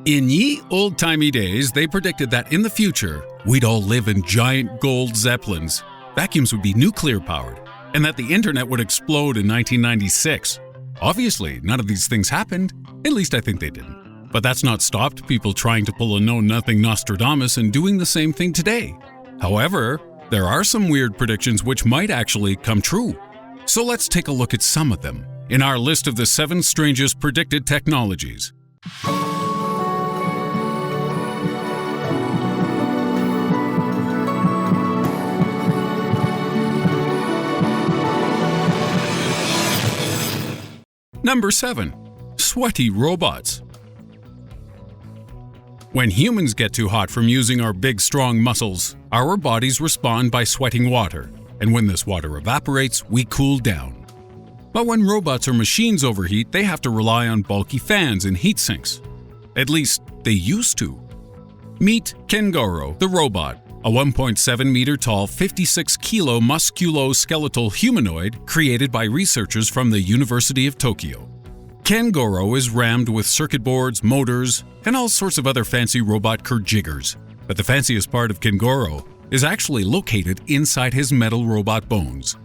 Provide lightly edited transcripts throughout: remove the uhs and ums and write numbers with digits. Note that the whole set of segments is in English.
In ye old-timey days, they predicted that in the future, we'd all live in giant gold zeppelins, vacuums would be nuclear-powered, and that the internet would explode in 1996. Obviously, none of these things happened. At least I think they didn't. But that's not stopped people trying to pull a know-nothing Nostradamus and doing the same thing today. However, there are some weird predictions which might actually come true. So let's take a look at some of them in our list of the 7 strangest predicted technologies. Number 7. Sweaty robots. When humans get too hot from using our big, strong muscles, our bodies respond by sweating water, and when this water evaporates, we cool down. But when robots or machines overheat, they have to rely on bulky fans and heat sinks. At least, they used to. Meet Kengoro, the robot, a 1.7-meter-tall, 56-kilo musculoskeletal humanoid created by researchers from the University of Tokyo. Kengoro is rammed with circuit boards, motors, and all sorts of other fancy robot kerjiggers. But the fanciest part of Kengoro is actually located inside his metal robot bones.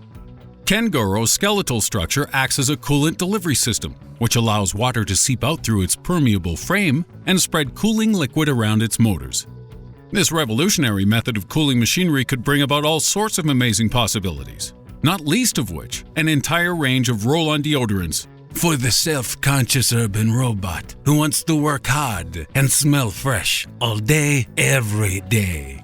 Kengoro's skeletal structure acts as a coolant delivery system, which allows water to seep out through its permeable frame and spread cooling liquid around its motors. This revolutionary method of cooling machinery could bring about all sorts of amazing possibilities, not least of which an entire range of roll-on deodorants for the self-conscious urban robot who wants to work hard and smell fresh all day, every day.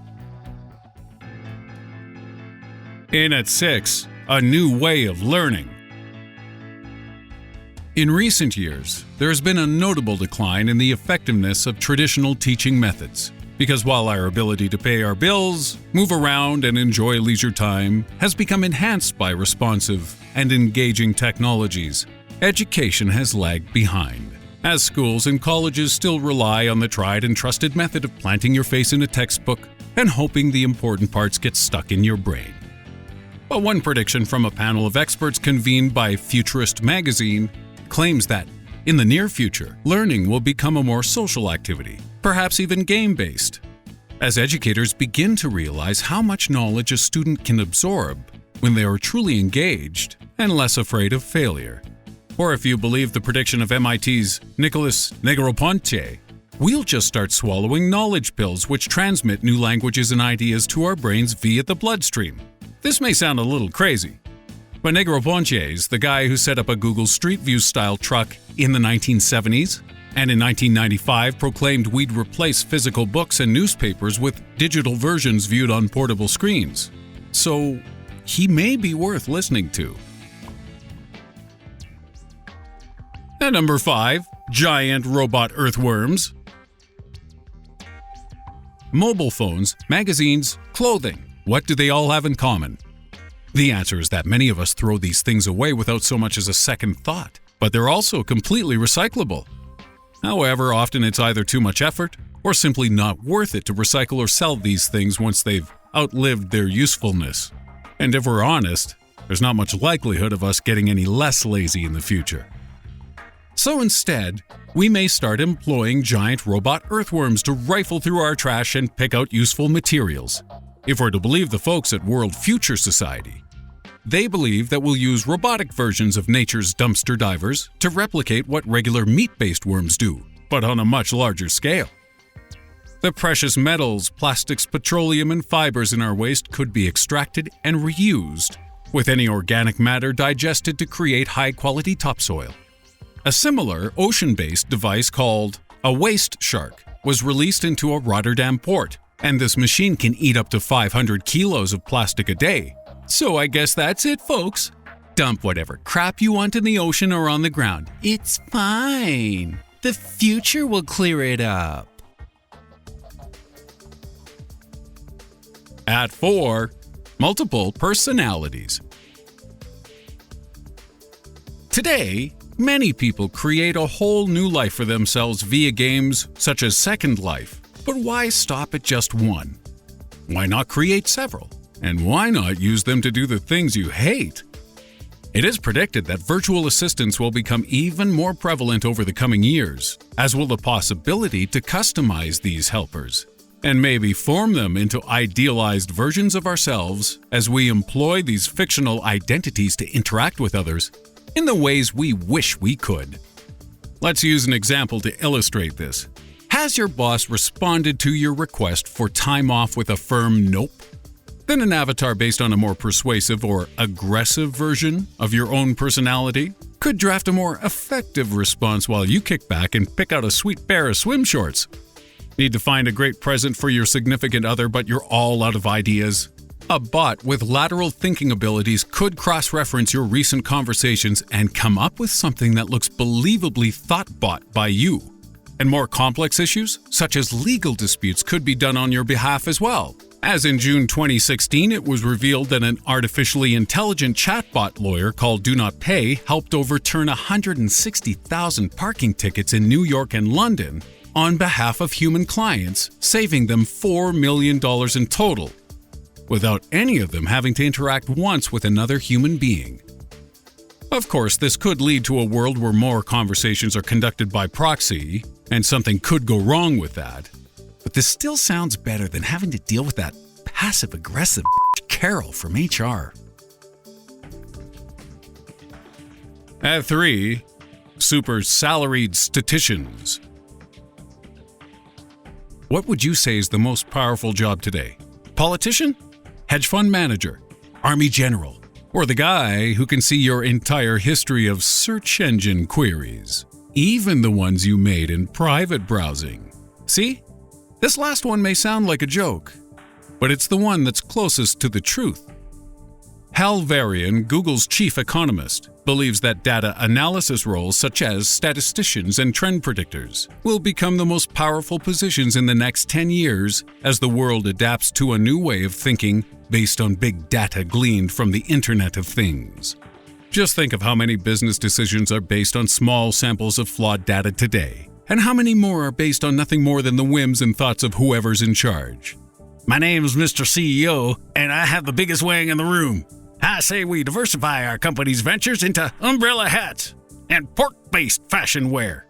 In at 6, a new way of learning. In recent years, there has been a notable decline in the effectiveness of traditional teaching methods. Because while our ability to pay our bills, move around, and enjoy leisure time has become enhanced by responsive and engaging technologies, education has lagged behind, as schools and colleges still rely on the tried and trusted method of planting your face in a textbook and hoping the important parts get stuck in your brain. But one prediction from a panel of experts convened by Futurist magazine claims that, in the near future, learning will become a more social activity, perhaps even game-based, as educators begin to realize how much knowledge a student can absorb when they are truly engaged and less afraid of failure. Or if you believe the prediction of MIT's Nicholas Negroponte, we'll just start swallowing knowledge pills which transmit new languages and ideas to our brains via the bloodstream. This may sound a little crazy, but Negroponte is the guy who set up a Google Street View-style truck in the 1970s, and in 1995 proclaimed we'd replace physical books and newspapers with digital versions viewed on portable screens. So, he may be worth listening to. At number 5, giant robot earthworms. Mobile phones, magazines, clothing. What do they all have in common? The answer is that many of us throw these things away without so much as a second thought, but they're also completely recyclable. However, often it's either too much effort or simply not worth it to recycle or sell these things once they've outlived their usefulness. And if we're honest, there's not much likelihood of us getting any less lazy in the future. So instead, we may start employing giant robot earthworms to rifle through our trash and pick out useful materials. If we're to believe the folks at World Future Society, they believe that we'll use robotic versions of nature's dumpster divers to replicate what regular meat-based worms do, but on a much larger scale. The precious metals, plastics, petroleum, and fibers in our waste could be extracted and reused, with any organic matter digested to create high-quality topsoil. A similar ocean-based device called a waste shark was released into a Rotterdam port, and this machine can eat up to 500 kilos of plastic a day. So I guess that's it, folks. Dump whatever crap you want in the ocean or on the ground. It's fine. The future will clear it up. At 4, multiple personalities. Today, many people create a whole new life for themselves via games such as Second Life. But why stop at just one? Why not create several? And why not use them to do the things you hate? It is predicted that virtual assistants will become even more prevalent over the coming years, as will the possibility to customize these helpers, and maybe form them into idealized versions of ourselves as we employ these fictional identities to interact with others in the ways we wish we could. Let's use an example to illustrate this. Has your boss responded to your request for time off with a firm nope? Then an avatar based on a more persuasive or aggressive version of your own personality could draft a more effective response while you kick back and pick out a sweet pair of swim shorts. Need to find a great present for your significant other, but you're all out of ideas? A bot with lateral thinking abilities could cross-reference your recent conversations and come up with something that looks believably thought-bought by you. And more complex issues, such as legal disputes, could be done on your behalf as well. As in June 2016, it was revealed that an artificially intelligent chatbot lawyer called Do Not Pay helped overturn 160,000 parking tickets in New York and London on behalf of human clients, saving them $4 million in total, without any of them having to interact once with another human being. Of course, this could lead to a world where more conversations are conducted by proxy, and something could go wrong with that. But this still sounds better than having to deal with that passive-aggressive Carol from HR. At 3, super salaried statisticians. What would you say is the most powerful job today? Politician? Hedge fund manager? Army general? Or the guy who can see your entire history of search engine queries, even the ones you made in private browsing? See? This last one may sound like a joke, but it's the one that's closest to the truth. Hal Varian, Google's chief economist, believes that data analysis roles such as statisticians and trend predictors will become the most powerful positions in the next 10 years as the world adapts to a new way of thinking based on big data gleaned from the Internet of Things. Just think of how many business decisions are based on small samples of flawed data today, and how many more are based on nothing more than the whims and thoughts of whoever's in charge. My name's Mr. CEO, and I have the biggest wang in the room. I say we diversify our company's ventures into umbrella hats and pork-based fashion wear.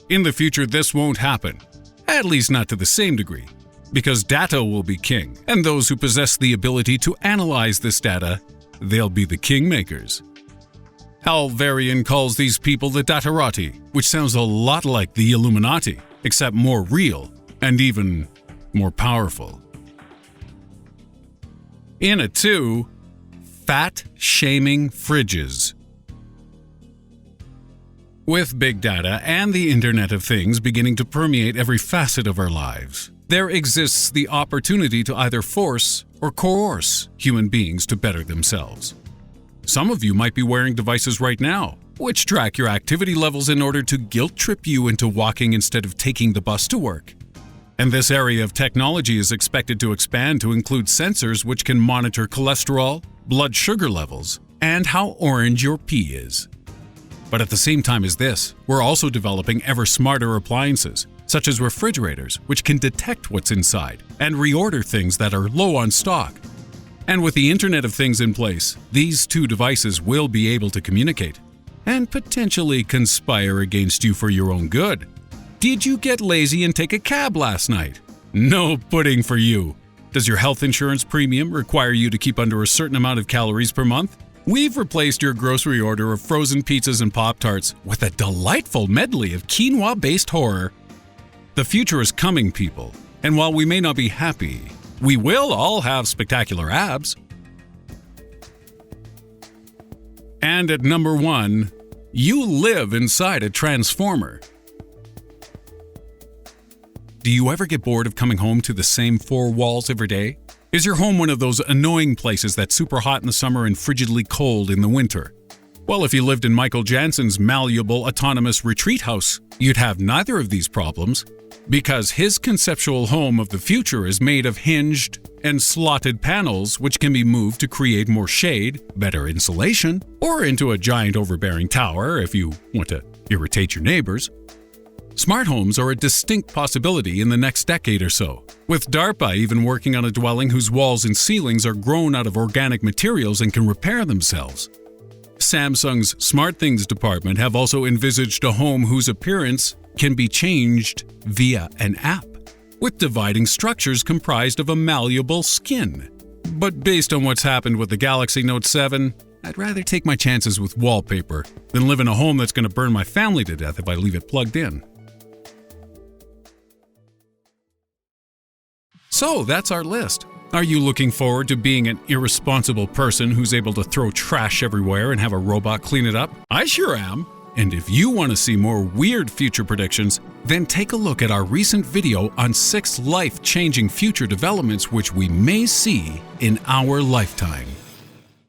In the future, this won't happen, at least not to the same degree, because data will be king, and those who possess the ability to analyze this data, they'll be the kingmakers. Hal Varian calls these people the datarati, which sounds a lot like the Illuminati, except more real and even more powerful. In at 2, fat-shaming fridges. With big data and the Internet of Things beginning to permeate every facet of our lives, there exists the opportunity to either force or coerce human beings to better themselves. Some of you might be wearing devices right now, which track your activity levels in order to guilt-trip you into walking instead of taking the bus to work. And this area of technology is expected to expand to include sensors which can monitor cholesterol, blood sugar levels, and how orange your pee is. But at the same time as this, we're also developing ever smarter appliances, such as refrigerators, which can detect what's inside and reorder things that are low on stock. And with the Internet of Things in place, these two devices will be able to communicate and potentially conspire against you for your own good. Did you get lazy and take a cab last night? No pudding for you. Does your health insurance premium require you to keep under a certain amount of calories per month? We've replaced your grocery order of frozen pizzas and Pop-Tarts with a delightful medley of quinoa-based horror. The future is coming, people, and while we may not be happy, we will all have spectacular abs. And at number 1, you live inside a transformer. Do you ever get bored of coming home to the same 4 walls every day? Is your home one of those annoying places that's super hot in the summer and frigidly cold in the winter? Well, if you lived in Michael Jansen's malleable autonomous retreat house, you'd have neither of these problems, because his conceptual home of the future is made of hinged and slotted panels which can be moved to create more shade, better insulation, or into a giant overbearing tower if you want to irritate your neighbors. Smart homes are a distinct possibility in the next decade or so, with DARPA even working on a dwelling whose walls and ceilings are grown out of organic materials and can repair themselves. Samsung's SmartThings department have also envisaged a home whose appearance can be changed via an app, with dividing structures comprised of a malleable skin. But based on what's happened with the Galaxy Note 7, I'd rather take my chances with wallpaper than live in a home that's going to burn my family to death if I leave it plugged in. So that's our list. Are you looking forward to being an irresponsible person who's able to throw trash everywhere and have a robot clean it up? I sure am. And if you want to see more weird future predictions, then take a look at our recent video on 6 life-changing future developments which we may see in our lifetime.